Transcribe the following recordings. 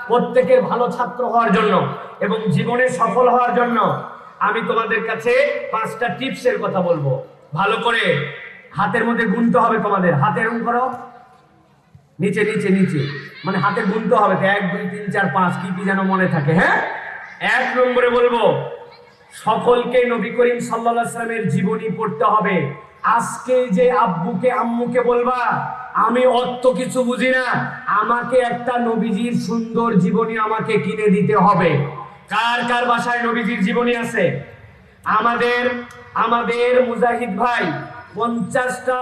প্রত্যেকের ভালো ছাত্র হওয়ার জন্য এবং জীবনে সফল হওয়ার জন্য আমি তোমাদের কাছে 5টা টিপসের কথা বলবো। ভালো করে হাতের মধ্যে গুনতে হবে, তোমাদের হাতে এরকম করো, নিচে নিচে নিচে, মানে হাতে গুনতে হবে 1 2 3 4 5 কি কি যেন মনে থাকে। হ্যাঁ, 1 নম্বরে বলবো সকলকে নবী করিম সাল্লাল্লাহু আলাইহি ওয়াসাল্লামের জীবনী পড়তে হবে। আজকে যে আব্বুকে আম্মুকে বলবা আমি অত কিছু বুঝি না, আমাকে একটা নবীজির সুন্দর জীবনী আমাকে কিনে দিতে হবে। কার কার বাসায় নবীজির জীবনী আছে? আমাদের মুজাহিদ ভাই 50টা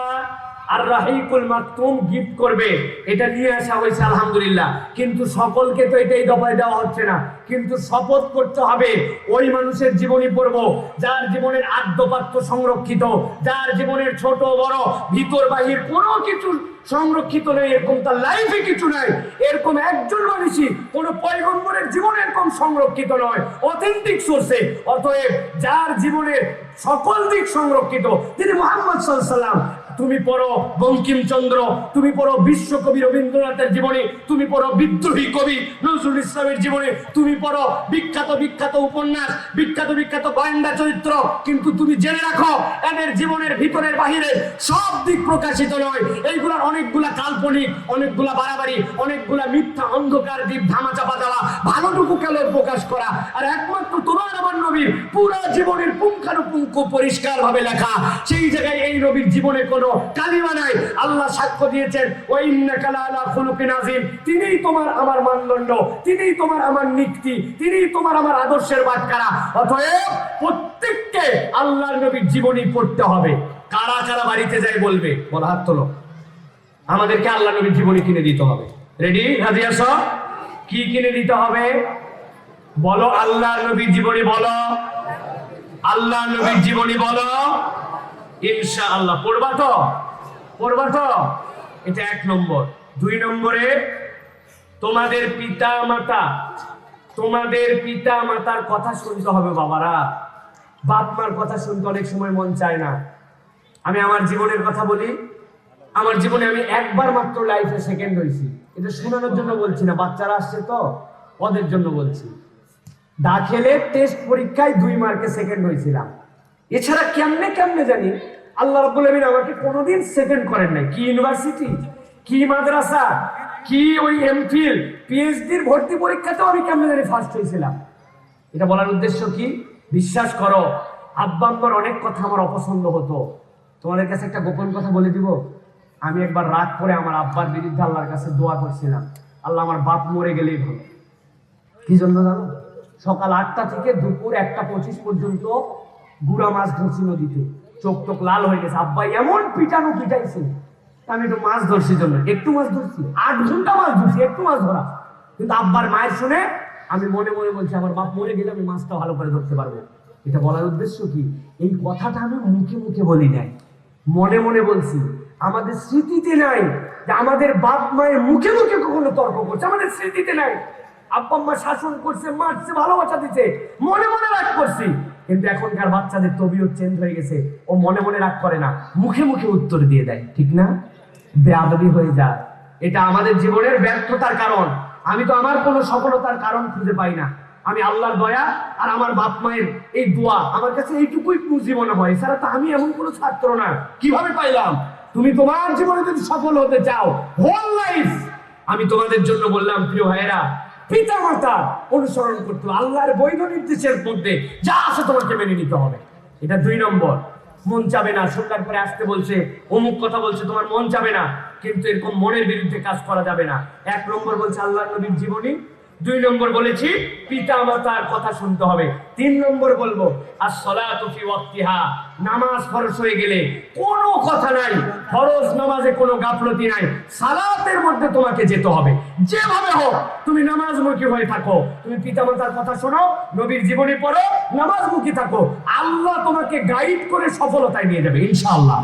আর রাহিকুল মাকতুম গিফট করবে, এটা নিয়ে আসা হয়েছে আলহামদুলিল্লাহ। কিন্তু সকলকে তো এটাই দফায় দেওয়া হচ্ছে না, কিন্তু শপথ করতে হবে ওই মানুষের জীবনী পড়বো যার জীবনের আদ্যপাত্য সংরক্ষিত, যার জীবনের ছোট বড় ভিতর বাহির কোনো কিছু সংরক্ষিত নেই, এরকম তার লাইফে কিছু নাই। এরকম একজন মানুষই কোন পয়গম্বরের জীবনে এরকম সংরক্ষিত নয় অথেন্টিক সোর্সে। অতএব যার জীবনের সকল দিক সংরক্ষিত তিনি মুহাম্মদ সাল্লাল্লাহু আলাইহি ওয়াসাল্লাম। তুমি পড়ো বঙ্কিমচন্দ্র, তুমি পড়ো বিশ্বকবি রবীন্দ্রনাথের জীবনী, তুমি পড়ো বিদ্রোহী কবি নজরুল ইসলামের জীবনী, তুমি পড়ো বিখ্যাত বিখ্যাত উপন্যাস, বিখ্যাত বিখ্যাত গোয়েন্দা চরিত্র, কিন্তু তুমি জেনে রাখো এদের জীবনের ভিতরের বাহিরে সব দিক প্রকাশিত নয়। এইগুলার অনেকগুলা কাল্পনিক, অনেকগুলা বাড়াবাড়ি, অনেকগুলা মিথ্যা অন্ধকার দ্বীপ ধামাচাপা দেওয়া, ভালোটুকু কেন প্রকাশ করা। আর একমাত্র তোমার আমার নবীর পুরো জীবনের পুঙ্খানুপুঙ্খ পরিষ্কার ভাবে লেখা, সেই জায়গায় এই নবীর জীবনে কোনো কালিমা নাই। আল্লাহ সাক্ষ্য দিয়েছেন ওয়া ইন্নাকা লাআলা খুলুকিন আযীম, তিনিই তোমার আমার মানদণ্ড, তিনিই তোমার আমার নীতি, তিনিই তোমার আমার আদর্শের বাটখারা। অতএব প্রত্যেককে আল্লাহর নবীর জীবনী পড়তে হবে। কারা কারা বাড়িতে যায় বলবে, বলা হাত তোলো। আমাদেরকে আল্লাহ নবীর জীবনী কিনে দিতে হবে। রেডি? রাজি আছো? কি কিনে দিতে হবে বলো? আল্লাহর নবীর জীবনী বলো, আল্লাহর নবীর জীবনী বলো। ইনশাআল্লাহ পড়বা তো? পড়বা তো? এটা 1 নম্বর। 2 নম্বরে তোমাদের পিতা মাতার কথা শুনতে হবে। বাবারা, বাপ মার কথা শুনতে অনেক সময় মন চায় না। আমি আমার জীবনের কথা বলি। আমার জীবনে আমি একবার মাত্র লাইফে সেকেন্ড হয়েছি। এটা শোনানোর জন্য বলছি না, বাচ্চারা আসছে তো ওদের জন্য বলছি। দাখিলের টেস্ট পরীক্ষায় 2 মার্কে সেকেন্ড হয়েছিলাম। এছাড়া কেমনে জানি আল্লাহ রাব্বুল আলামিন আমাকে কোনোদিন সেকেন্ড করেন নাই। কি ইউনিভার্সিটি, কি মাদ্রাসা, কি ওই এমফিল পিএইচডির ভর্তি পরীক্ষাতেও আমি কেমনে জানি ফার্স্ট হয়েছিলাম। এটা বলার উদ্দেশ্য কি? বিশ্বাস করো আব্বা আম্মার অনেক কথা আমার অপছন্দ হতো। তোমাদের কাছে একটা গোপন কথা বলে দিব। আমি একবার রাত করে আমার আব্বার বিরুদ্ধে আল্লাহর কাছে দোয়া করছিলাম, আল্লাহ আমার বাপ মরে গেলেই ভালো। কি জন্য জানো? সকাল 8টা থেকে দুপুর 1টা 25 পর্যন্ত গুড়া মাছ ধরছি নদীতে, চোখ টোক লাল হয়ে গেছে। আব্বা এমন পিটাইছে, আমি একটু মাছ ধরছি জন্য একটু মাছ ধরছি, 8 ঘন্টা মাছ ধরছি, একটু মাছ ধরা। কিন্তু আব্বার মায়ের শুনে আমি মনে মনে বলছি আমার বাপ মরে গেলে আমি মাছটা ভালো করে ধরতে পারবো। এটা বলার উদ্দেশ্য কি? এই কথাটা আমি মুখে মুখে বলি নাই, মনে মনে বলছি। আমাদের স্মৃতিতে নাই যে আমাদের বাপ মায়ের মুখে মুখে কখনো তর্ক করছে, আমাদের স্মৃতিতে নাই। আব্বা আম্মা শাসন করছে, মারছে, ভালোবাসা দিচ্ছে, মনে মনে রাগ করছি। কিন্তু এখনকার বাচ্চাদের তবিয়ত চেঞ্জ হয়ে গেছে, ও মনে মনে রাগ করে না, মুখে মুখে উত্তর দিয়ে দেয়। ঠিক না? বেয়াদবি হয়ে যায়। এটা আমাদের জীবনের ব্যর্থতার কারণ। আমি তো আমার কোনো সফলতার কারণ খুঁজে পাই না। আমি আল্লাহর দয়া আর আমার বাপ মায়ের এই দোয়া আমার কাছে এইটুকুই পুঁজি মনে হয়। এছাড়া তো আমি এমন কোনো ছাত্র না। কিভাবে পাইলাম? তুমি তোমার জীবনে যদি সফল হতে চাও হোল লাইফ, আমি তোমাদের জন্য বললাম প্রিয় ভাইয়েরা, পিতা মাতা অনুসরণ করতে হবে। আল্লাহর বৈধ নির্দেশের মধ্যে যা আছে তোমাকে মেনে নিতে হবে। এটা 2 নম্বর। মন চাবে না, সন্ধ্যার পরে আসতে বলছে, অমুক কথা বলছে, তোমার মন চাবে না, কিন্তু এরকম মনের বিরুদ্ধে কাজ করা যাবে না। 1 নম্বর বলছে আল্লাহর নবীর জীবনী, 2 নম্বর বলেছি পিতা মাতার কথা শুনতে হবে। 3 নম্বর বলবো as-salatu fi waqtiha, নামাজ ফরজ হয়ে গেলে কোনো কথা নাই, ফরজ নামাজে কোনো গাফলতি নাই। সালাতের মধ্যে তোমাকে যেতে হবে। যেভাবে হোক তুমি নামাজমুখী হয়ে থাকো, তুমি পিতা মাতার কথা শোনো, নবীর জীবনী পড়ো, নামাজমুখী থাকো, আল্লাহ তোমাকে গাইড করে সফলতায় নিয়ে যাবে ইনশাআল্লাহ।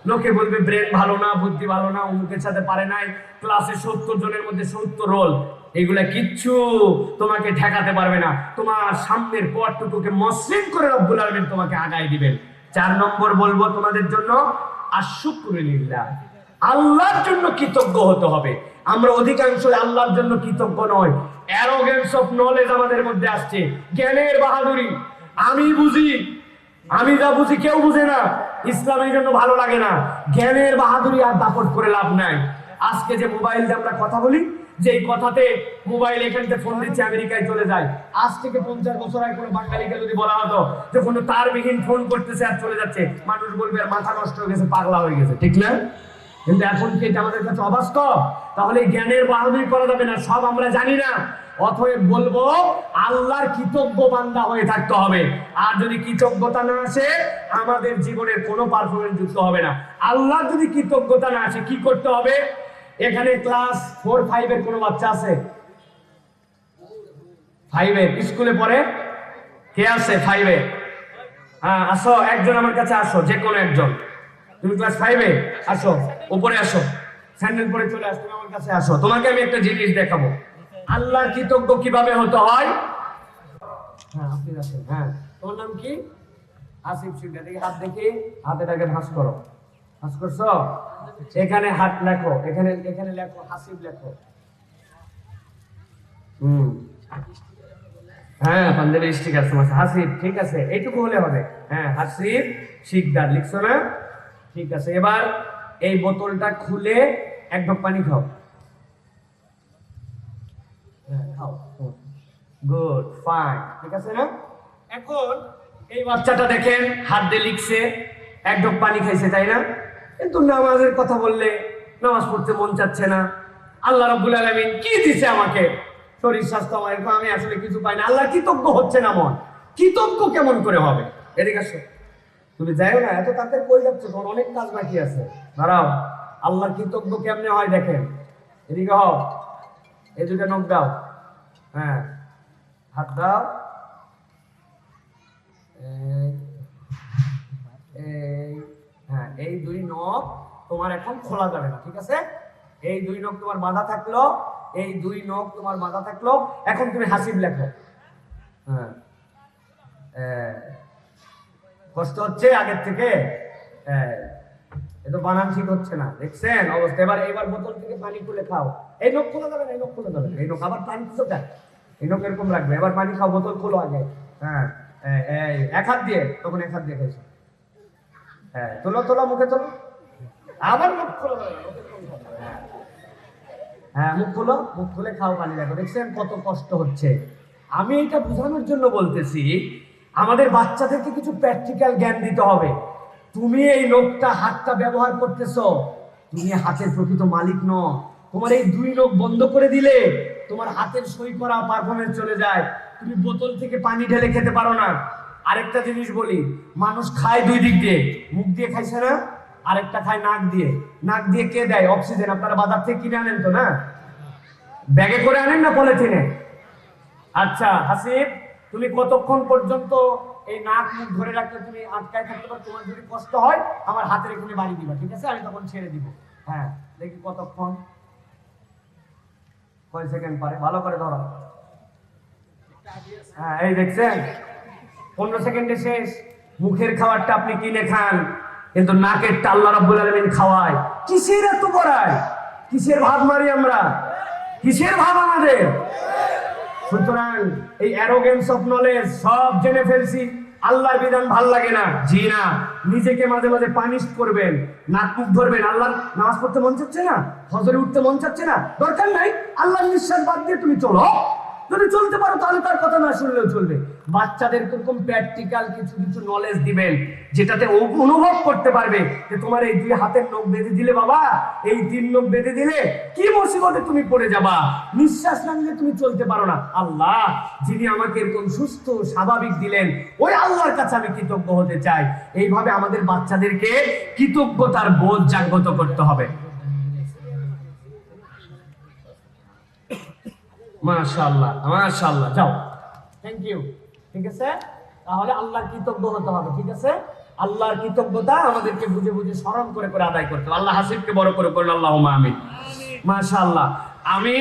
লোকে বলবে ব্রেন ভালো না, বুদ্ধি ভালো না, অমুকের সাথে পারে নাই, ক্লাসে 70 জনের মধ্যে 70 রোল, এগুলা কিচ্ছু তোমাকে ঠেকাতে পারবে না। তোমার সামনের পথটুকুকে মসৃণ করে রব্বুল আলামিন তোমাকে আগায় দিবেন। 4 নম্বর বলবো তোমাদের জন্য আশ-শুকরু লিল্লাহ, আল্লাহর জন্য কৃতজ্ঞ হতে হবে। আমরা অধিকাংশ আল্লাহর জন্য কৃতজ্ঞ নয়। অ্যারোগেন্স অফ নলেজ আমাদের মধ্যে আসছে, জ্ঞানের বাহাদুরি। আমি বুঝি, আমি যা বুঝি কেউ বুঝে না। ইসলামের জন্য ভালো লাগে না। জ্ঞানের বাহাদুরি আর দাপট করে লাভ নাই। আজকে যে মোবাইল দিয়ে আমরা কথা বলি, যে কথাতে মোবাইল এখান থেকে ফোন দিচ্ছে আমেরিকায় চলে যায়, আজ থেকে 50 বছর আগে কোনো বাঙালিকে যদি বলা হতো যে কোনো তারবিহীন ফোন করতেছে আর চলে যাচ্ছে, মানুষ বলবে আর মাথা নষ্ট হয়ে গেছে, পাগলা হয়ে গেছে, ঠিক না? কিন্তু এখন কি এটা আমাদের কাছে অবাস্তব? তাহলে জ্ঞানের বাহাদুরি করা যাবে না, সব আমরা জানি না। অতএব বলবো আল্লাহর কৃতজ্ঞ বান্দা হয়ে থাকতে হবে। আর যদি কৃতজ্ঞতা না আসে, আমাদের জীবনের কোনো পারফরমেন্স যুক্ত হবে না। আল্লাহ যদি কৃতজ্ঞতা না আসে, কি করতে হবে? এখানে ক্লাস 4-5 এর কোনো বাচ্চা আছে? 5 এর স্কুলে পড়ে কে আছে 5 এ? হ্যাঁ আসো, একজন আমার কাছে আসো, যে কোনো একজন। তুমি ক্লাস 5 এ, আসো উপরে আসো, স্যান্ডেল পরে চলে আসো, তুমি আমার কাছে আসো। তোমাকে আমি একটা জিনিস দেখাবো, আল্লাহর কৃতজ্ঞ কিভাবে হতে হয়। হ্যাঁ আপনি আছেন, হ্যাঁ তোমার নাম কি? আসিফ শিকদার। দেখি হাত, দেখি হাতেটাকে ভাঁজ করো। ভাঁজ করছো? এখানে হাত লেখো, এখানে এখানে লেখো হাসিব লেখো। হ্যাঁ পাঞ্জাবি স্টিকার সমস্যা, হাসিব ঠিক আছে, এইটুকু হলে হবে। হ্যাঁ হাসিব শিকদার লিখছো না? ঠিক আছে, এবার এই বোতলটা খুলে এক ঢোক পানি খাও। গুড, ফাইন, ঠিক আছে না? এখন এই বাচ্চাটা দেখেন হাত দিয়ে লিখছে, এক ঢোক পানি খাইছে, তাই না? কিন্তু নামাজের কথা বললে নামাজ পড়তে মন চাচ্ছে না। আল্লাহ রাব্বুল আলামিন কি দিছে আমাকে? শরীর স্বাস্থ্য আমার, আমি আসলে কিছু পাই না। আল্লাহ কৃতজ্ঞ হচ্ছে না মন। কৃতজ্ঞ কেমন করে হবে? এদিকে আসো, তুমি যাইও না, এত তাড়াতাড়ি কই যাচ্ছ? তোমার অনেক কাজ বাকি আছে, দাঁড়াও। আল্লাহর কৃতজ্ঞ কেমনে হয় দেখেন। এদিকে হও, এই দুইটা নখ দাও, হ্যাঁ হাত দাও, হ্যাঁ এই দুই নখ তোমার এখন খোলা যাবে না, ঠিক আছে? এই দুই নখ তোমার বাঁধা থাকলো, এই দুই নখ তোমার বাঁধা থাকলো। এখন তুমি হাসিব লেখো। হ্যাঁ কষ্ট হচ্ছে আগের থেকে? এটা বানান ঠিক হচ্ছে না, দেখছেন অবস্থা? এবার বোতল থেকে পানি খুলে খাও। এই নখ খোলা যাবে না, এই নখ খোলা যাবে না, এই নখ আবার পানি খুঁজো দেখ, এই নখ এরকম রাখবে। এবার পানি খাও, বোতল খোলো আগে। হ্যাঁ এক হাত দিয়ে, তখন এক হাত দিয়ে খাইছো। হ্যাঁ তোলো তোলো, মুখে তোলো, আবার মুখ খোলো। হ্যাঁ মুখ খোলো, মুখ খুলে খাও, পানি দেখো। দেখছেন কত কষ্ট হচ্ছে? আমি এটা বোঝানোর জন্য বলতেছি, আমাদের বাচ্চাদেরকে কিছু প্র্যাকটিক্যাল জ্ঞান দিতে হবে। তুমি এই নখটা, হাতটা ব্যবহার করতেছো, তুমি হাতের প্রকৃত মালিক নও। তোমার এই দুই নখ বন্ধ করে দিলে তোমার হাতের সই করা পারফরমেন্স চলে যায়। তুমি বোতল থেকে পানি ঢেলে খেতে পারো না। আরেকটা জিনিস বলি, মানুষ খায় দুই দিক দিয়ে, মুখ দিয়ে খাইছে না, আরেকটা খায় নাক দিয়ে। নাক দিয়ে কে দেয়? অক্সিজেন। আপনারা বাজার থেকে কিনে আনেন তো না? ব্যাগে করে আনেন না পলিথিনে? আচ্ছা হাসিব, তুমি কতক্ষণ পর্যন্ত এই নাক মুখ ধরে রাখলে তুমি আটকায় থাকতে পারো? তোমার যদি কষ্ট হয় আমার হাতের এখানে বাড়ি দিবা, ঠিক আছে? আমি তখন ছেড়ে দিব। হ্যাঁ দেখি কতক্ষণ, কয় সেকেন্ড পারে, ভালো করে ধরো। হ্যাঁ এই দেখছেন 15 সেকেন্ডে শেষ। মুখের খাবারটা আপনি কিনে খান, কিন্তু নাকেরটা আল্লাহ রাব্বুল আলামিন খাওয়ায়। কিসের এত বড়াই? কিসের ভাব মারি আমরা? কিসের ভাব আমাদের? সুতরাং এই অ্যারোগেন্স অফ নলেজ সব জেনে ফেলছি, আল্লাহর বিধান ভাল লাগে না, জি না। নিজেকে মাঝে মাঝে পানিশ করবেন, নাক মুখ ধরবেন। আল্লাহর নামাজ পড়তে মন চাচ্ছে না, ফজরে উঠতে মন চাচ্ছে না, দরকার নাই, আল্লাহর নিঃশ্বাস বাদ দিয়ে তুমি চলো। যদি চলতে পারো তাহলে তার কথা না শুনলেও চলবে। বাচ্চাদের এরকম প্র্যাকটিক্যাল কিছু কিছু নলেজ দিবেন, যেটাতে অনুভব করতে পারবে যে তোমার এই দুই হাতের নখ বেঁধে দিলে বাবা, এই 3 নখ বেঁধে দিলে কি মুসিবতে তুমি পড়ে যাবা। নিঃশ্বাস না নিলে তুমি চলতে পারো না। আল্লাহ যিনি আমাকে এরকম সুস্থ স্বাভাবিক দিলেন, ওই আল্লাহর কাছে আমি কৃতজ্ঞ হতে চাই। এইভাবে আমাদের বাচ্চাদেরকে কৃতজ্ঞতার বোধ জাগ্রত করতে হবে। মাশাআল্লাহ মাশাআল্লাহ, যাও, থ্যাংক ইউ, ঠিক আছে? তাহলে আল্লাহর কৃতজ্ঞ হতে হবে, ঠিক আছে? আল্লাহর কৃতজ্ঞতা আমাদেরকে বুঝে বুঝে স্মরণ করে করে আদায় করতে হবে। আল্লাহ হাসিবকে বড় করে করুন, আল্লাহুম্মা আমিন। মাশাআল্লাহ, আমি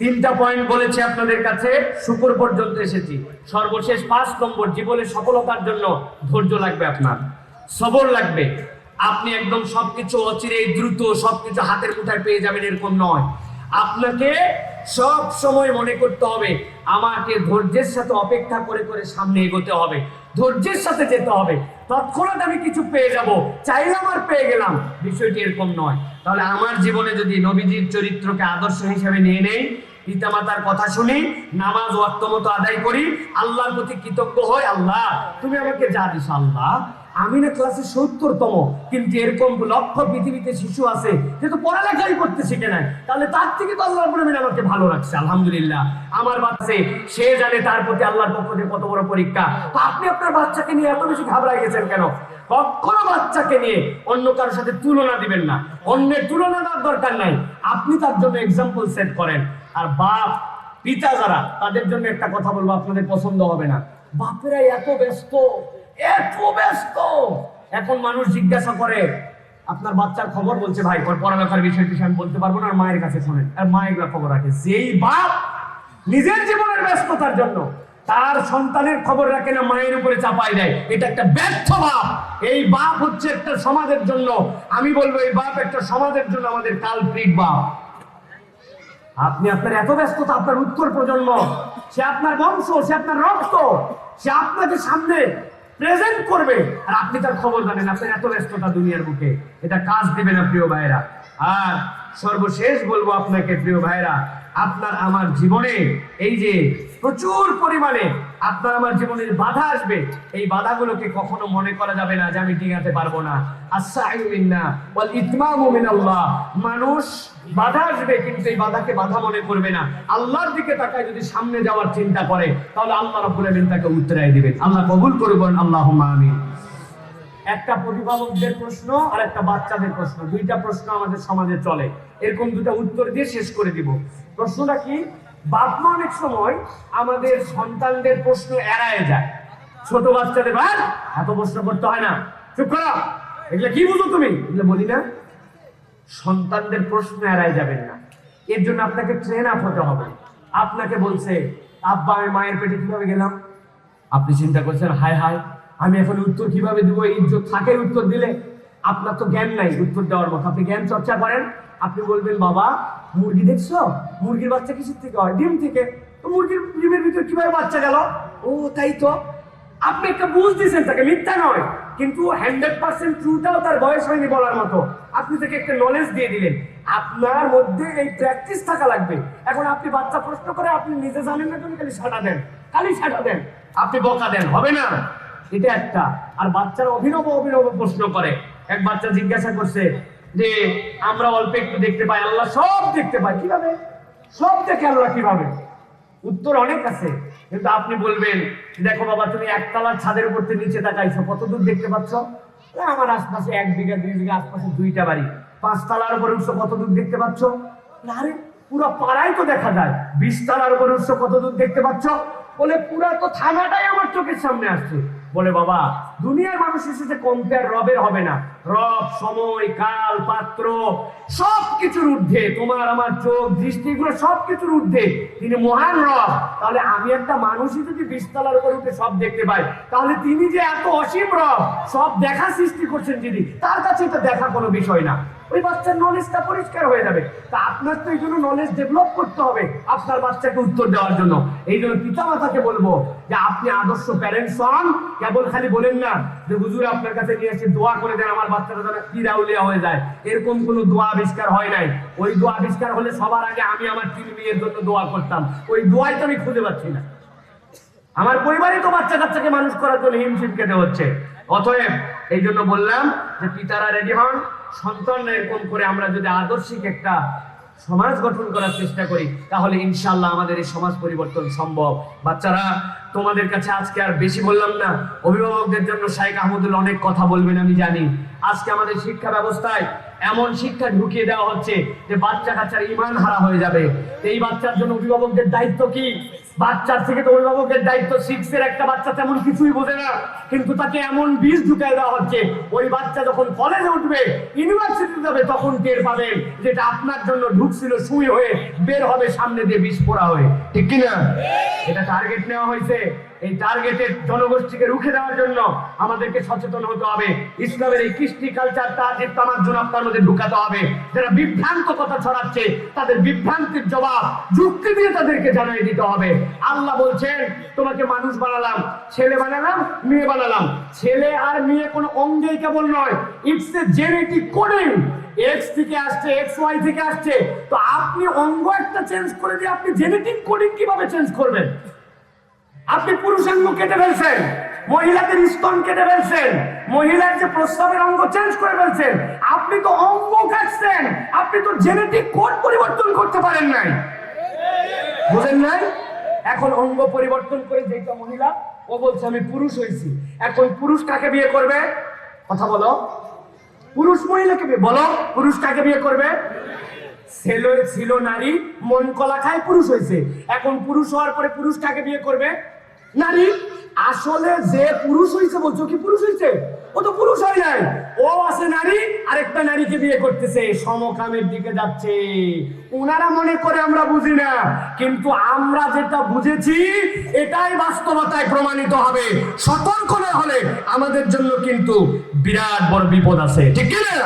3টা পয়েন্ট বলেছি আপনাদের কাছে, শুকর পর্যন্ত এসেছি। সর্বশেষ 5 নম্বর, জীবনে সফলতার জন্য ধৈর্য লাগবে, আপনার সবর লাগবে। আপনি একদম সবকিছু অচিরেই দ্রুত সবকিছু হাতের মুঠায় পেয়ে যাবেন এরকম নয়। আপনাকে সব সময় মনে করতে হবে আমাকে ধৈর্যের সাথে অপেক্ষা করে করে সামনে এগোতে হবে, ধৈর্যের সাথে যেতে হবে। তৎক্ষণাৎ আমি কিছু পেয়ে যাব, চাইলাম আর পেয়ে গেলাম, বিষয়টি এরকম নয়। তাহলে আমার জীবনে যদি নবীজির চরিত্রকে আদর্শ হিসেবে নিয়ে নেই, পিতামাতার কথা শুনি, নামাজ ওয়াক্ত মতো আদায় করি, আল্লাহর প্রতি কৃতজ্ঞ হই, আল্লাহ তুমি আমাকে যা দিস, আল্লাহ আমি না ক্লাসে 70তম, কিন্তু এরকম লক্ষ পৃথিবীতে শিশু আছে যে তো পড়ালেখাই করতে শিখে নাই, তাহলে তার থেকে তো আল্লাহ রাব্বুল আমিন আমাকে ভালো রাখছে, আলহামদুলিল্লাহ। আমার বাচ্চা সে জানে তার প্রতি আল্লাহর পক্ষ থেকে কত বড় পরীক্ষা। তো আপনি আপনার বাচ্চাকে নিয়ে এত বেশি ঘাবড়ায় গেছেন কেন? কখনো বাচ্চাকে নিয়ে অন্য কারোর সাথে তুলনা দিবেন না, অন্যের তুলনা দেওয়ার দরকার নাই, আপনি তার জন্য এক্সাম্পল সেট করেন। আর বাপ পিতা যারা, তাদের জন্য একটা কথা বলবো, আপনাদের পছন্দ হবে না, বাপেরা এত ব্যস্ত, এত ব্যস্ত। এখন মানুষ জিজ্ঞাসা করে আপনার বাচ্চার খবর, বলছে ভাই পড়ালেখার বিষয়টি আমি বলতে পারবো না, আর মায়ের কাছে শোনেন। আর মা এগুলা খবর রাখে। যেই বাপ নিজের জীবনের ব্যস্ততার জন্য তার সন্তানের খবর রাখে না, মায়ের উপরে চাপাই দেয়, এটা একটা ব্যর্থ বাপ। এই বাপ হচ্ছে একটা সমাজের জন্য, আমি বলবো এই বাপ একটা সমাজের জন্য আমাদের কালপ্রিট বাপ। আপনি আপনার এত ব্যস্ততা, আপনার উত্তর প্রজন্ম, সে আপনার বংশ, সে আপনার রক্ত, সে আপনাকে সামনে প্রেজেন্ট করবে, আর আপনি তার খবর জানেন। আপনার এত ব্যস্ততা দুনিয়ার বুকে, এটা কাজ দেবে না প্রিয় ভাইরা। আর সর্বশেষ বলবো আপনাকে প্রিয় ভাইরা, আপনার আমার জীবনে এই যে প্রচুর পরিমাণে আপনার আমার জীবনের বাধা আসবে, এই বাধাগুলোকে কখনো মনে করা যাবে না যে আমি টিকাতে পারবো না। আস-সা'য়ু মিন্না ওয়াল ইতমামু মিনাল্লাহ। মানুষ বাধা আসবে, কিন্তু এই বাধাকে বাধা মনে করবে না, আল্লাহর দিকে তাকায় যদি সামনে যাওয়ার চিন্তা করে, তাহলে আল্লাহ রাব্বুল আমিন তাকে উত্তরাই দিবেন। আল্লাহ কবুল করুন, আল্লাহুম্মা আমিন। একটা অভিভাবকদের প্রশ্ন আর একটা বাচ্চাদের প্রশ্ন, দুইটা প্রশ্ন আমাদের সমাজে চলে, এরকম দুটা উত্তর দিয়ে শেষ করে দিব। প্রশ্নটা কি? বাপ মা অনেক সময় আমাদের সন্তানদের প্রশ্ন এড়ায় যায়। ছোট বাচ্চাদের ভাই এত প্রশ্ন করতে হয় না, চুপ করো, এগুলো কি বুঝো তুমি, এগুলো বলি না। সন্তানদের প্রশ্ন এড়ায় যাবেন না, এর জন্য আপনাকে ট্রেন আপ হতে হবে। আপনাকে বলছে আব্বা আমি মায়ের পেটে কিভাবে গেলাম, আপনি চিন্তা করছেন হায় হায় আমি এখন উত্তর কিভাবে দিব, এই ইজ্জত থাকে উত্তর দিলে। আপনার তো জ্ঞান নাই উত্তর দেওয়ার মতো, আপনি জ্ঞান চর্চা করেন। আপনি বলবেন বাবা মুরগি দেখছো, মুরগির বাচ্চা কিসের থেকে হয়? ডিম থেকে। তো মুরগির ডিমের ভিতরে কিভাবে বাচ্চা গেল? ও তাই তো। আপনি একটা বুঝ দিয়েছেন তাকে, মিথ্যা নয়, কিন্তু 100% ট্রুটাও তার বয়স হয়নি বলার মতো, আপনি তাকে একটা নলেজ দিয়ে দিলেন। আপনার মধ্যে এই প্র্যাকটিস থাকা লাগবে। এখন আপনি বাচ্চা প্রশ্ন করে আপনি নিজে জানেন না, তুমি খালি সাটা দেন, খালি সাটা দেন, আপনি বকা দেন, হবে না। এটা একটা। আর বাচ্চারা অভিনব অভিনব প্রশ্ন করে। এক বাচ্চা জিজ্ঞাসা করছে যে আমরা অল্প একটু দেখতে পাই, আল্লাহ সব দেখতে পাই, কিভাবে সব দেখে আল্লাহ কিভাবে? উত্তর অনেক আছে, কিন্তু আপনি বলবেন দেখো বাবা তুমি একতলার ছাদের উপর থেকে নিচে তাকাইছো, কত দূর দেখতে পাচ্ছ? আমার আশপাশে 1 বিঘা 2 বিঘা আশপাশে 2টা বাড়ি, 5 তলার উপরে উঠছো, কত দূর দেখতে পাচ্ছ? আরে পুরো পাড়ায় তো দেখা যায়। 20 তলার উপরে উঠছো, কত দূর দেখতে পাচ্ছ? বলে পুরা তো থানাটাই আমার চোখের সামনে আসছে। বলে বাবা দুনিয়ার মানুষ এসেছে, কম্পেয়ার রবের হবে না। রব সময় কাল পাত্র সবকিছুর ঊর্ধ্বে, তোমার আমার চোখ দৃষ্টি এগুলো সবকিছুর ঊর্ধ্বে, তিনি মহান রব। তাহলে আমি একটা মানুষই যদি 20 তলার উপর উঠে সব দেখতে পাই, তাহলে তিনি যে এত অসীম রব, সব দেখা সৃষ্টি করছেন যিনি, তার কাছে এটা দেখা কোনো বিষয় না। ওই বাচ্চার নলেজটা পরিষ্কার হয়ে যাবে। তা আপনার তো এই জন্য নলেজ ডেভেলপ করতে হবে আপনার বাচ্চাকে উত্তর দেওয়ার জন্য। এই জন্য পিতা মাতাকে বলবো যে আপনি আদর্শ প্যারেন্টস হন। কেবল খালি বলেন না যে হুজুর আপনার কাছে নিয়ে এসে দোয়া করে দেন আমার বাচ্চাটা যেন কিরাউলিয়া হয়ে যায়, এরকম কোনো দোয়া আবিষ্কার হয় নাই। ওই দোয়া আবিষ্কার হলে সবার আগে আমি আমার 3 মেয়ের জন্য দোয়া করতাম, ওই দোয়াই তো আমি খুঁজে পাচ্ছি না। আমার পরিবারে তো বাচ্চা কাচ্চাকে মানুষ করার জন্য হিমশিম খেতে হচ্ছে। অতএব এই জন্য বললাম যে পিতারা রেডি হন, সন্তানরা এরকম করে আমরা যদি আদর্শিক একটা সমাজ গঠন করার চেষ্টা করি, তাহলে ইনশাআল্লাহ আমাদের এই সমাজ পরিবর্তন সম্ভব। বাচ্চারা তোমাদের কাছে আজকে আর বেশি বললাম না, অভিভাবকদের জন্য শাইখ আহমদুল অনেক কথা বলবেন আমি জানি। আজকে আমাদের শিক্ষা ব্যবস্থায় এমন শিক্ষা ঢুকিয়ে দেওয়া হচ্ছে যে বাচ্চা কাচ্চার ঈমান হারা হয়ে যাবে। এই বাচ্চার জন্য অভিভাবকদের দায়িত্ব কি? বাচ্চার থেকে তো অভিভাবকের দায়িত্ব। 6 এর একটা বাচ্চা তেমন কিছুই বোঝে না, কিন্তু তাকে এমন বীজ ঢুকাই দেওয়া হচ্ছে, ওই বাচ্চা যখন কলেজে উঠবে, ইউনিভার্সিটিতে যাবে, তখন টের পাবেন যেটা আপনার জন্য ঢুকছিল সুই হয়ে, বের হবে সামনে দিয়ে বিষ পোড়া হয়ে। ঠিক কিনা? এটা টার্গেট নেওয়া হয়েছে। এই টার্গেটের জনগোষ্ঠীকে রুখে দেওয়ার জন্য আমাদেরকে সচেতন হতে হবে। ইসলামের এই কৃষ্টি কালচার তাজিব তামাজ্জুন আপনার মধ্যে ঢুকাতে হবে। যারা বিভ্রান্ত কথা ছড়াচ্ছে তাদের বিভ্রান্তির জবাব যুক্তি দিয়ে তাদেরকে জানিয়ে দিতে হবে। আল্লাহ বলছেন তোমাকে মানুষ বানালাম, ছেলে বানালাম, মেয়ে বানালাম। ছেলে আর মেয়ে কোনো অঙ্গেই কেবল নয়, it's a genetic coding. X থেকে আসছে, এক্স ওয়াই থেকে আসছে। তো আপনি অঙ্গ একটা চেঞ্জ করে দিয়ে আপনি জেনেটিক কোডিং কিভাবে চেঞ্জ করবেন? আপনি পুরুষাঙ্গ কেটে ফেলছেন, মহিলাদের স্তন কেটে ফেলছেন, মহিলার যে প্রস্রাবের অঙ্গ চেঞ্জ করে ফেলছেন। আপনি তো অঙ্গ কাটছেন, আপনি তো জেনেটিক কোড পরিবর্তন করতে পারেন নাই। বুঝেন নাই? এখন অঙ্গ পরিবর্তন করে যেটা মহিলা, ও বলছে আমি পুরুষ হয়েছি। এখন পুরুষ কাকে বিয়ে করবে? কথা বলো। পুরুষ মহিলাকে বিয়ে, বলো পুরুষ কাকে বিয়ে করবে? ছিল নারী, মন কলা খায়, পুরুষ হয়েছে। এখন পুরুষ হওয়ার পরে পুরুষ কাকে বিয়ে করবে? নারী। আসলে যে পুরুষ হয়েছে বলছো কি পুরুষ হয়েছে? ও তো পুরুষ হয় নাই, ও আছে নারী, আরেকটা নারীকে বিয়ে করতেছে, সমকামের দিকে যাচ্ছে। ওনারা মনে করে আমরা বুঝি না, কিন্তু আমরা যেটা বুঝেছি এটাই বাস্তবতায় প্রমাণিত হবে। সতর্ক না হলে আমাদের জন্য কিন্তু বিরাট বড় বিপদ আছে, ঠিক কিনা?